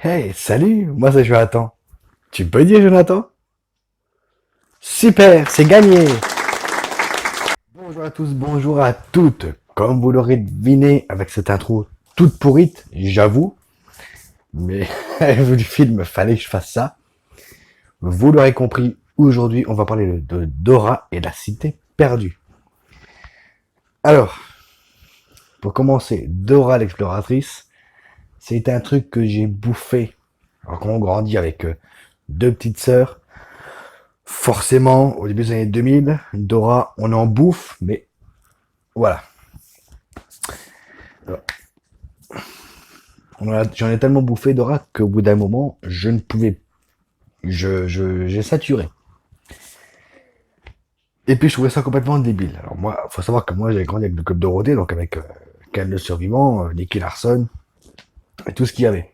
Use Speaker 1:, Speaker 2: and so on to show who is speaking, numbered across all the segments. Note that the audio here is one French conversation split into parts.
Speaker 1: Hey, salut, moi c'est Jonathan. Tu peux dire Jonathan? Super, c'est gagné! Bonjour à tous, bonjour à toutes. Comme vous l'aurez deviné avec cette intro toute pourrite, j'avoue, mais vu le film, fallait que je fasse ça. Vous l'aurez compris, aujourd'hui on va parler de Dora et la cité perdue. Alors, pour commencer, Dora l'exploratrice, c'est un truc que j'ai bouffé. Alors quand on grandit avec deux petites sœurs, forcément, au début des années 2000, Dora, on en bouffe, mais voilà. J'en ai tellement bouffé Dora qu'au bout d'un moment, je ne pouvais. J'ai saturé. Et puis je trouvais ça complètement débile. Alors moi, faut savoir que moi, j'avais grandi avec le Club Dorothée, donc avec Ken le Survivant, Nicky Larson, et tout ce qu'il y avait.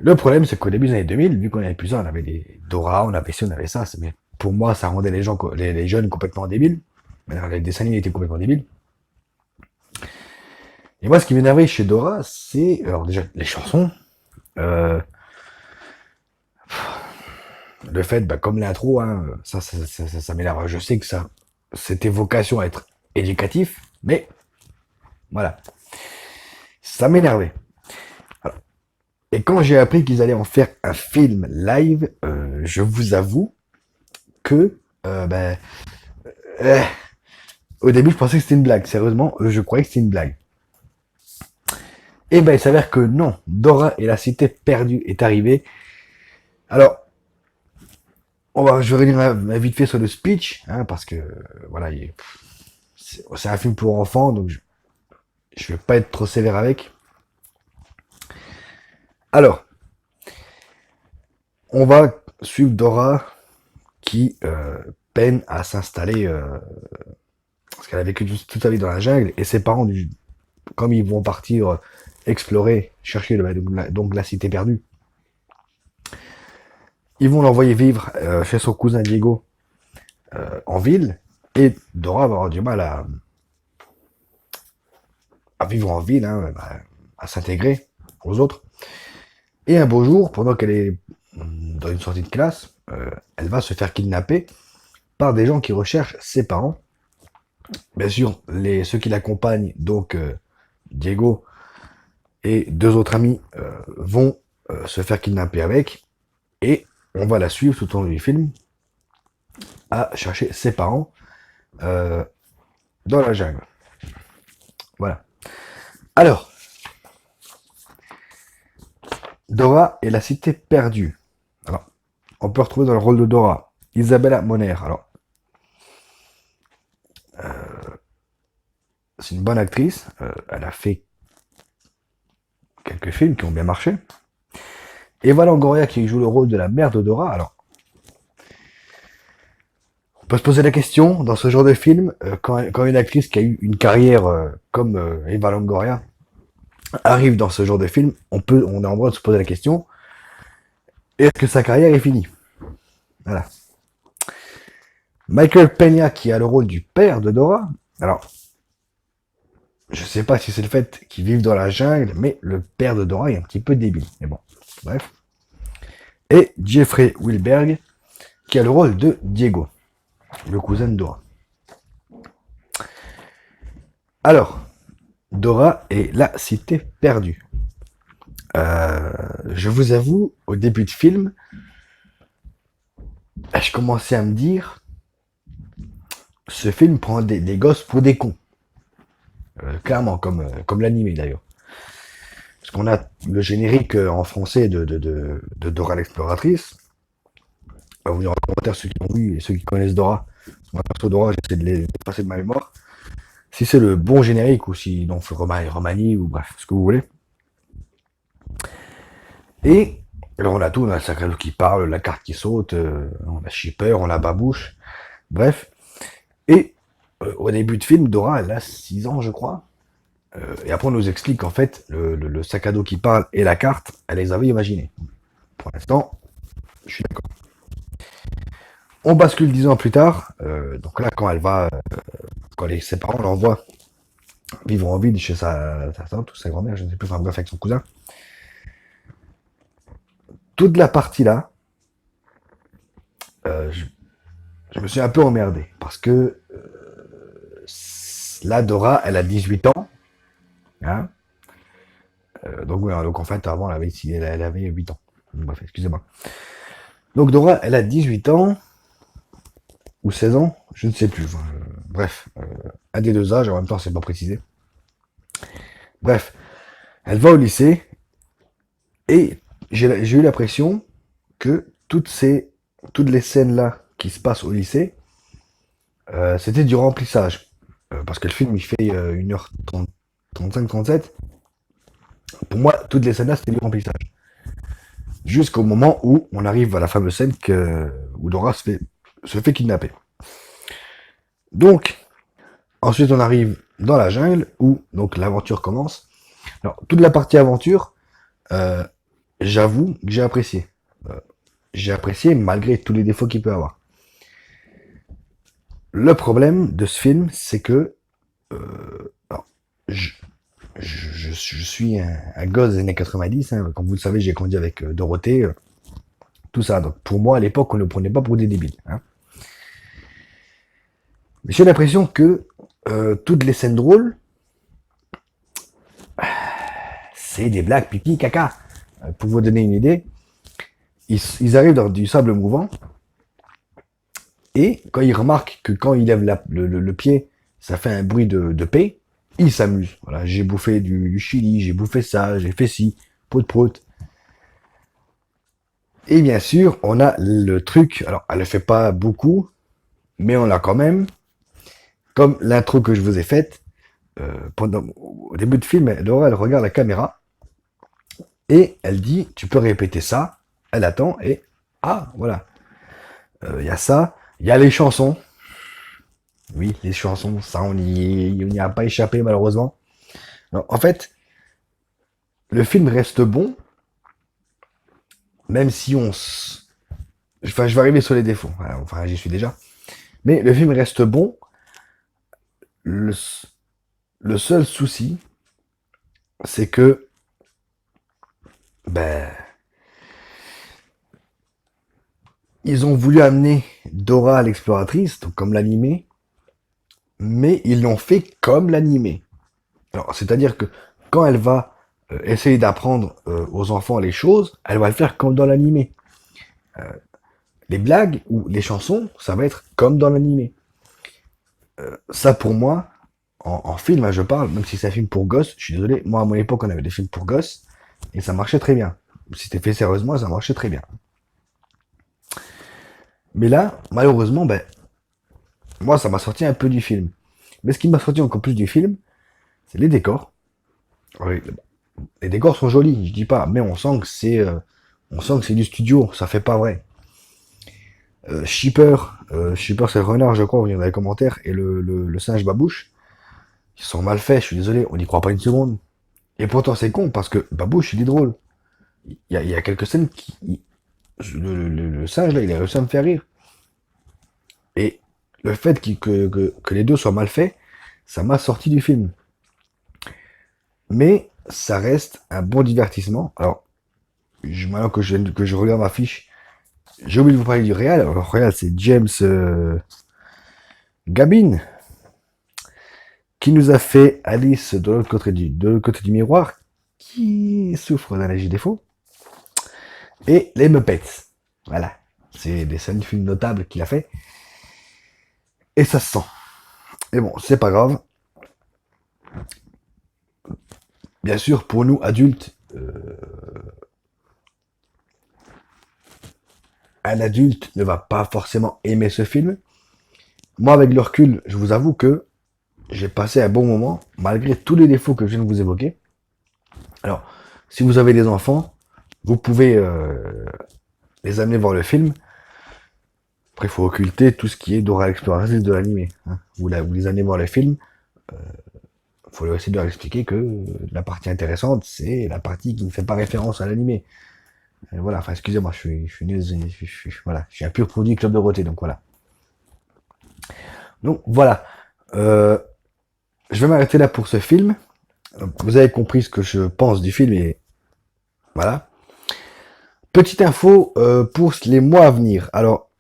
Speaker 1: Le problème, c'est qu'au début des années 2000, vu qu'on avait plus ça, on avait des Dora, on avait ci, on avait ça. Mais pour moi, ça rendait les gens, les jeunes complètement débiles. Les dessins animés étaient complètement débiles. Et moi, ce qui m'énervait chez Dora, c'est alors déjà les chansons. Euh, le fait, bah, comme l'intro, hein, ça m'énerve. Je sais que ça, c'était vocation à être éducatif, mais voilà, ça m'énervait. Alors, et quand j'ai appris qu'ils allaient en faire un film live, je vous avoue que, ben, euh, au début, je pensais que c'était une blague. Sérieusement, je croyais que c'était une blague. Et ben, il s'avère que non. Dora et la cité perdue est arrivée. Alors, je vais revenir vite fait sur le speech, hein, parce que voilà, c'est un film pour enfants, donc je vais pas être trop sévère avec. Alors, on va suivre Dora qui peine à s'installer parce qu'elle a vécu toute sa vie dans la jungle et ses parents, comme ils vont partir explorer, chercher donc la cité perdue, ils vont l'envoyer vivre chez son cousin Diego en ville et Dora va avoir du mal à vivre en ville, hein, à s'intégrer aux autres. Et un beau jour, pendant qu'elle est dans une sortie de classe, elle va se faire kidnapper par des gens qui recherchent ses parents. Bien sûr, ceux qui l'accompagnent, donc Diego et deux autres amis, vont se faire kidnapper avec, et on va la suivre tout au long du film à chercher ses parents euh, dans la jungle. Voilà. Alors, Dora et la cité perdue. Alors, on peut retrouver dans le rôle de Dora Isabella Moner. Alors, c'est une bonne actrice. Elle a fait quelques films qui ont bien marché. Eva Longoria qui joue le rôle de la mère de Dora. Alors, on peut se poser la question dans ce genre de film, quand une actrice qui a eu une carrière comme Eva Longoria arrive dans ce genre de film, on a en droit de se poser la question, est-ce que sa carrière est finie? Voilà. Michael Peña qui a le rôle du père de Dora. Alors, je sais pas si c'est le fait qu'ils vivent dans la jungle, mais le père de Dora est un petit peu débile. Mais bon, bref. Et Jeffrey Wilberg qui a le rôle de Diego, le cousin de Dora. Alors, Dora et la cité perdue. Je vous avoue, au début de film, je commençais à me dire, ce film prend des gosses pour des cons. Clairement, comme l'animé d'ailleurs. Parce qu'on a le générique en français de Dora l'exploratrice. Vous direz en commentaire ceux qui ont vu et ceux qui connaissent Dora. Moi, perso Dora, j'essaie de les passer de ma mémoire. Si c'est le bon générique ou si non, Romani ou bref, ce que vous voulez. Et alors on a tout, on a le sac à dos qui parle, la carte qui saute, on a Shipper, on a Babouche, bref. Et au début de film, Dora, elle a 6 ans, je crois. Et après, on nous explique qu'en fait, le sac à dos qui parle et la carte, elle les avait imaginés. Pour l'instant, je suis d'accord. On bascule 10 ans plus tard. Donc là, quand elle va, quand ses parents l'envoient vivre en ville chez sa tante ou sa grand-mère, je ne sais plus, enfin bref, avec son cousin. toute la partie là, euh, je, je me suis un peu emmerdé parce que là, Dora, elle a 18 ans. Hein. Donc en fait, avant, elle avait 8 ans. Bref, excusez-moi. Donc Dora, elle a 18 ans ou 16 ans, je ne sais plus. Enfin, bref, un des deux âges, en même temps, c'est pas précisé. Bref, elle va au lycée et j'ai eu l'impression que toutes les scènes là qui se passent au lycée, c'était du remplissage. Parce que le film, il fait 1h30, 35-37. Pour moi, toutes les scènes là, c'était du remplissage. Jusqu'au moment où on arrive à la fameuse scène où Dora se fait kidnapper. Donc, ensuite, on arrive dans la jungle où donc l'aventure commence. Alors, toute la partie aventure, euh, j'avoue que j'ai apprécié. Euh, j'ai apprécié malgré tous les défauts qu'il peut avoir. Le problème de ce film, c'est que alors, je, je suis un gosse des années 90. Hein. Comme vous le savez, j'ai grandi avec Dorothée, tout ça. Donc pour moi, à l'époque, on ne le prenait pas pour des débiles. Hein. Mais j'ai l'impression que toutes les scènes drôles, c'est des blagues pipi caca. Pour vous donner une idée, ils arrivent dans du sable mouvant et quand ils remarquent que quand ils lèvent le pied, ça fait un bruit de paix, ils s'amusent. Voilà, j'ai bouffé du chili, j'ai bouffé ça, j'ai fait ci, prout prout. Et bien sûr, on a le truc, alors elle ne fait pas beaucoup, mais on l'a quand même, comme l'intro que je vous ai faite, au début de film, Laura, elle regarde la caméra, et elle dit, tu peux répéter ça, elle attend, et ah, voilà, il y a ça, il y a les chansons, oui, les chansons, ça on n'y a pas échappé malheureusement. Non, en fait, le film reste bon, même si enfin, je vais arriver sur les défauts, enfin j'y suis déjà, mais le film reste bon, le, le seul souci, c'est que, ben, ils ont voulu amener Dora l'exploratrice, donc comme l'animé, mais ils l'ont fait comme l'animé. Alors, c'est-à-dire que quand elle va essayer d'apprendre aux enfants les choses, elle va le faire comme dans l'animé. Les blagues ou les chansons, ça va être comme dans l'animé. Ça, pour moi, en film, hein, je parle, même si c'est un film pour gosses, je suis désolé, moi, à mon époque, on avait des films pour gosses, et ça marchait très bien. Si c'était fait sérieusement, ça marchait très bien. Mais là, malheureusement, ben, moi, ça m'a sorti un peu du film. Mais ce qui m'a sorti encore plus du film, c'est les décors. Oui, les décors sont jolis, je dis pas, mais on sent que c'est du studio, ça fait pas vrai. Shipper c'est le renard, je crois, on va dire dans les commentaires, et le singe babouche, ils sont mal faits, je suis désolé, on n'y croit pas une seconde. Et pourtant c'est con, parce que babouche, il est drôle. Il y a quelques scènes le singe là, il a réussi à me faire rire. Et le fait que les deux soient mal faits, ça m'a sorti du film. Mais ça reste un bon divertissement. Alors, maintenant que je regarde ma fiche, j'ai oublié de vous parler du réal. Alors, le réal, c'est James Gabin, qui nous a fait Alice de l'autre côté du miroir, qui souffre d'allergie défaut, et les Muppets. Voilà. C'est des scènes de films notables qu'il a fait. Et ça se sent. Et bon, c'est pas grave. Bien sûr, pour nous, adultes, un adulte ne va pas forcément aimer ce film. Moi, avec le recul, je vous avoue que j'ai passé un bon moment, malgré tous les défauts que je viens de vous évoquer. Alors, si vous avez des enfants, vous pouvez les amener voir le film. Après, il faut occulter tout ce qui est Dora l'exploratrice de l'animé. Hein. Vous les amenez voir le film, il faut essayer de leur expliquer que la partie intéressante, c'est la partie qui ne fait pas référence à l'animé. Voilà, enfin, excusez-moi, je suis nul, voilà, je suis un pur produit Club Dorothée, donc voilà. Donc voilà, euh, je vais m'arrêter là pour ce film. Vous avez compris ce que je pense du film et voilà. Petite info pour les mois à venir. Alors,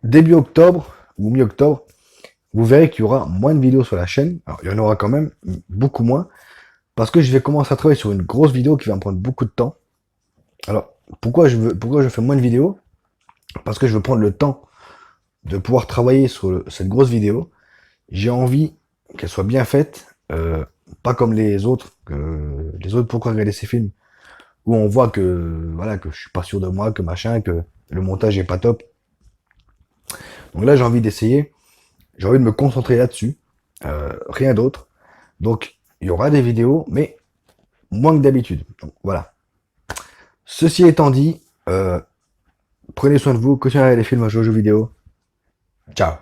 Speaker 1: début octobre ou mi-octobre, vous verrez qu'il y aura moins de vidéos sur la chaîne. Alors, il y en aura quand même beaucoup moins. Parce que je vais commencer à travailler sur une grosse vidéo qui va me prendre beaucoup de temps. Alors, pourquoi je fais moins de vidéos? Parce que je veux prendre le temps de pouvoir travailler sur cette grosse vidéo. J'ai envie qu'elle soit bien faite, pas comme les autres. Les autres, pourquoi regarder ces films où on voit que voilà que je suis pas sûr de moi, que machin, que le montage est pas top. Donc là, j'ai envie d'essayer. J'ai envie de me concentrer là-dessus, rien d'autre. Donc, il y aura des vidéos, mais moins que d'habitude. Donc voilà. Ceci étant dit, prenez soin de vous, continuez à regarder les films, à jouer aux jeux vidéo. Ciao.